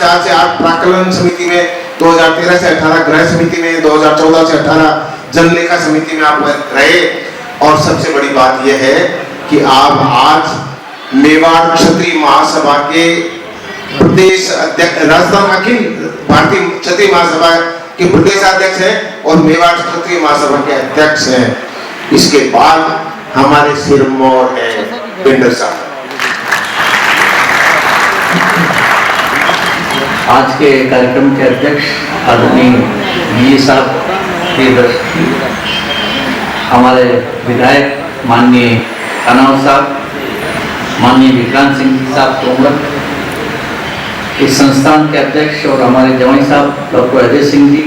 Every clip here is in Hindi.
2004 से 8 प्राक्कलन समिति में, 2013 से 18 गृह समिति में, 2014 से 18 जनलेखा समिति में आप रहे। और सबसे बड़ी बात यह है कि आप आज मेवाड़ क्षत्रिय महासभा के प्रदेश अध्यक्ष, राजस्थान अखिल भारतीय क्षत्रिय महासभा के प्रदेश अध्यक्ष हैं और मेवाड़ क्षत्रिय महासभा के अध्यक्ष हैं। इसके बाद हमारे सिरमौर है पेंडर साहब। आज के कार्यक्रम के अध्यक्ष आदरणीय वी साहब के दर्शक, हमारे विधायक माननीय कनौज साहब, माननीय विक्रांत सिंह जी साहब तोमर, इस संस्थान के अध्यक्ष और हमारे जवाई साहब डॉक्टर अजय सिंह जी,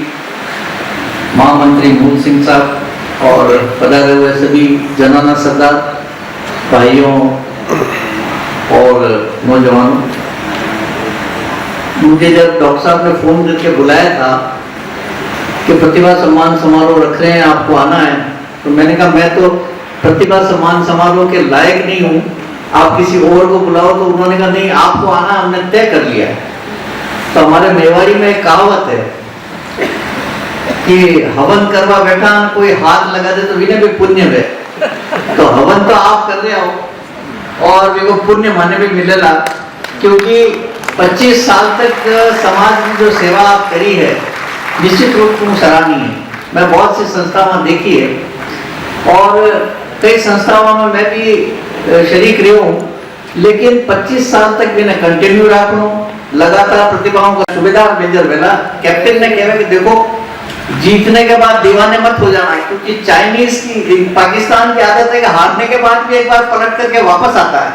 महामंत्री मूल सिंह साहब और पधारे हुए सभी जनाना सरदार भाइयों और नौजवानों। मुझे जब डॉक्टर साहब ने फोन करके बुलाया था कि प्रतिभा सम्मान समारोह रख रहे हैं, आपको आना है, तो मैंने कहा मैं तो प्रतिभा सम्मान समारोह के लायक नहीं हूँ, आप किसी और को बुलाओ। तो उन्होंने कहा नहीं, आपको आना, हमने तय कर लिया है। तो हमारे मेवाड़ी में एक कहावत है कि हवन करवा बैठा कोई हाथ लगा दे तो विनय भी पुण्य है। तो हवन तो आप कर रहे हो और मेरे को पुण्य माने भी मिलेगा, क्योंकि 25 साल तक समाज में जो सेवा आप करी है निश्चित रूप से सराहनीय है। मैं बहुत सी संस्थाओं देखी है और कई संस्थाओं में मैं भी शरीक रही हूँ, लेकिन 25 साल तक मैंने कंटिन्यू रखूं, लगातार प्रतिभाओं का सुबेदार मेजर वेला। कैप्टन ने कहा कि देखो जीतने के बाद दीवाने मत हो जाना, क्योंकि चाइनीज की, पाकिस्तान की आदत है कि हारने के बाद भी एक बार पलट करके वापस आता है।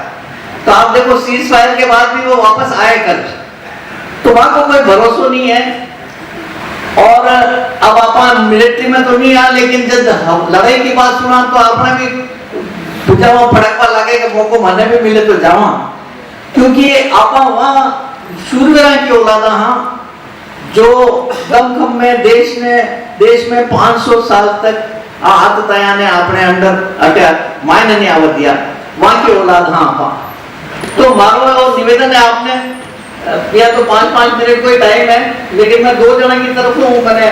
तो आप देखो सीज फायर के बाद भी वो वापस आए कर, तो वहां को कोई भरोसा नहीं है। और अब आप मिलिट्री में तो नहीं आ, लेकिन जब लड़ाई की बात सुना तो आपने भी पूछा वो फड़कवा लगे कि मौको माने भी मिले तो जावा, क्योंकि आप वहां शूरवीरा की औलादा हाँ, जो कम में देश में 500 साल तक हाथ तया ने अपने अंडर अटैक मायने नहीं आवत दिया, वहां की औलाद हाँ आपा। तो मारो निवेदन है, आपने या तो 5-5 मिनट कोई टाइम है, लेकिन मैं 2 जना की तरफ हूँ, मैंने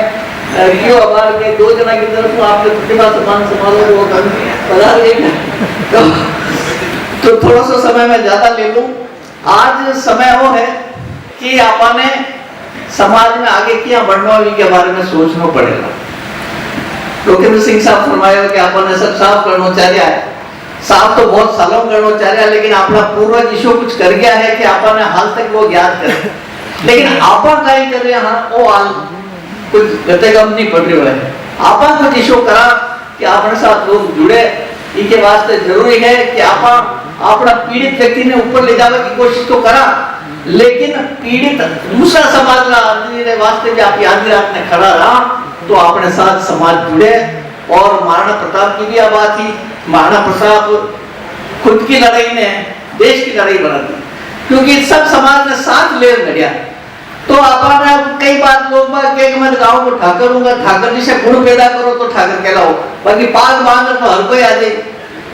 रियो आभार के 2 जना की तरफ हूँ, आपके प्रतिभा सम्मान समारोह वो तो थोड़ा सा समय मैं ज्यादा ले लूं। आज समय वो है कि आपने समाज में आगे क्या बढ़ना के बारे में सोचना पड़ेगा। लोकेंद्र सिंह साहब फरमाया कि आपने सब साफ करना चाहिए, साफ तो बहुत सालों करना चाहिए, लेकिन अपना पूर्वज ईशो कुछ कर गया है कि आपने हाल तक वो ज्ञात कर, लेकिन आपा कहीं कर रहे हैं वो हाल कुछ गते गम नहीं पड़ रही है। आपा कुछ ईशो करा कि अपने साथ लोग जुड़े, इसके वास्ते जरूरी है कि आपा अपना पीड़ित व्यक्ति ने ऊपर ले जाने की कोशिश तो करा, लेकिन पीड़ित दूसरा समाज का वास्ते भी आप याद रखने खड़ा रहा तो अपने साथ समाज जुड़े। और महाराणा प्रताप की भी आवाज थी, महाराणा प्रताप खुद की लड़ाई ने देश की लड़ाई बना दी, क्योंकि सब समाज ने साथ ले लड़िया। तो आपने कई बार लोग मैं गाँव को ठाकर हूँ, ठाकर जी से गुण पैदा करो तो ठाकर कहलाओ, बाकी पाग बांध तो हर कोई आ जाए।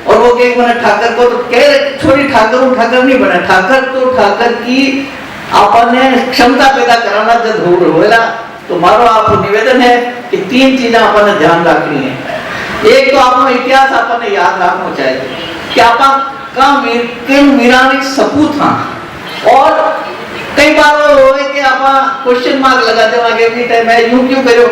और वो कहे मैंने ठाकर को तो कह छोड़ी ठाकर हूँ, ठाकर नहीं बना, ठाकर तो ठाकर की आपने क्षमता पैदा कराना जब होगा। तो मारो आप निवेदन है कि 3 चीजें आपने ध्यान रखनी है। एक तो आपको इतिहास आपने याद रखना चाहिए कि आप वीरानिक सपूत था, और कई बार वो है कि आप क्वेश्चन मार्क लगाते हो मैं यूं क्यों करो,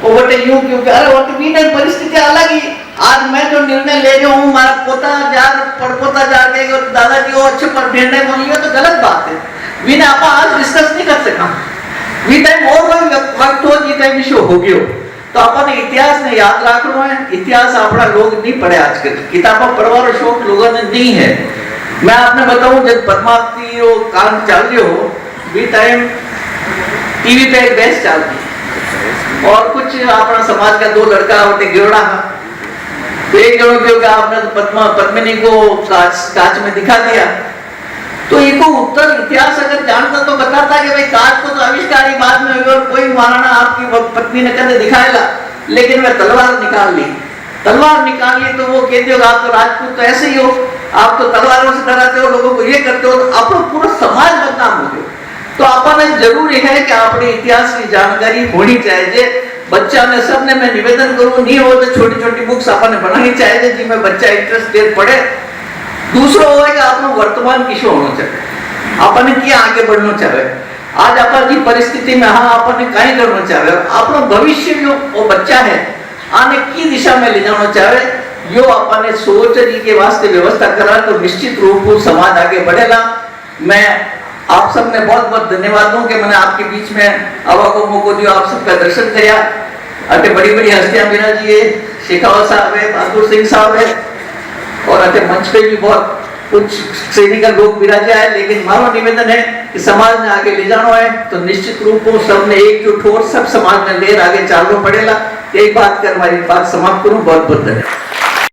वो बटे यूं क्यों, अरे वो तो परिस्थिति अलग ही। आज मैं जो निर्णय ले रहा हूँ, हमारा पोता जार पड़पोता जार के दादाजी वो अच्छे पर निर्णय बोल लिया तो गलत बात है, बिना आप आज डिस्कस नहीं कर सका। वी टाइम और वक्त हो जी टाइम इशू हो गयो, तो अपने इतिहास ने याद रखना है। इतिहास अपना लोग नहीं पढ़े, आजकल किताबों पढ़वार शौक लोगों ने नहीं है। मैं आपने बताऊं जब पद्मावती वो काम चल रही हो, वी टाइम टीवी पे एक बहस चलती और कुछ अपना समाज का 2 लड़का होते गिरोड़ा था, एक जगह क्योंकि आपने पद्मिनी को कांच में दिखा दिया, तो इनको उत्तर इतिहास अगर जानता तो बताता कि भाई कांच को तो आविष्कार ही बाद में होगा, कोई महाराणा आपकी पत्नी ने कदे दिखाएगा, लेकिन मैं तलवार निकाल ली तो वो कहते हो आप तो राजपूत तो ऐसे ही हो, आप तो तलवारों से डराते हो, लोगों को ये करते हो, तो आप पूरा समाज बदनाम हो गया। तो आपने जरूरी है कि अपने इतिहास की जानकारी होनी चाहिए। बच्चा ने सबने मैं निवेदन करूं, नहीं हो तो छोटी छोटी बुक्स आपने बनानी चाहिए जिसमें बच्चा इंटरेस्ट पढ़े। दूसरा हो है कि आप वर्तमान किशो होना चाहिए, आपने क्या आगे बढ़ना चाहिए, आज अपनी परिस्थिति में हाँ आपने कहीं करना चाहिए, अपना भविष्य जो वो बच्चा है आने की दिशा में ले जाना चाहिए, यो अपने सोच के वास्ते व्यवस्था करा तो निश्चित रूप से समाज आगे बढ़ेगा। मैं आप सबने बहुत बहुत धन्यवाद दूं कि मैंने आपके बीच में आवा को मौको दिया, आप सबका दर्शन किया। अटे बड़ी बड़ी हस्तियां मीरा जी है, शेखावत साहब है, बहादुर सिंह साहब है, और अटे मंच पे भी बहुत कुछ श्रेणी का लोग विराजा है। लेकिन मारो निवेदन है कि समाज ने आगे ले जाना है तो निश्चित रूप से सबने एकजुट हो सब समाज ने लेर आगे चलना पड़ेगा। यही बात कर हमारी बात समाप्त करूं। बहुत बहुत धन्यवाद।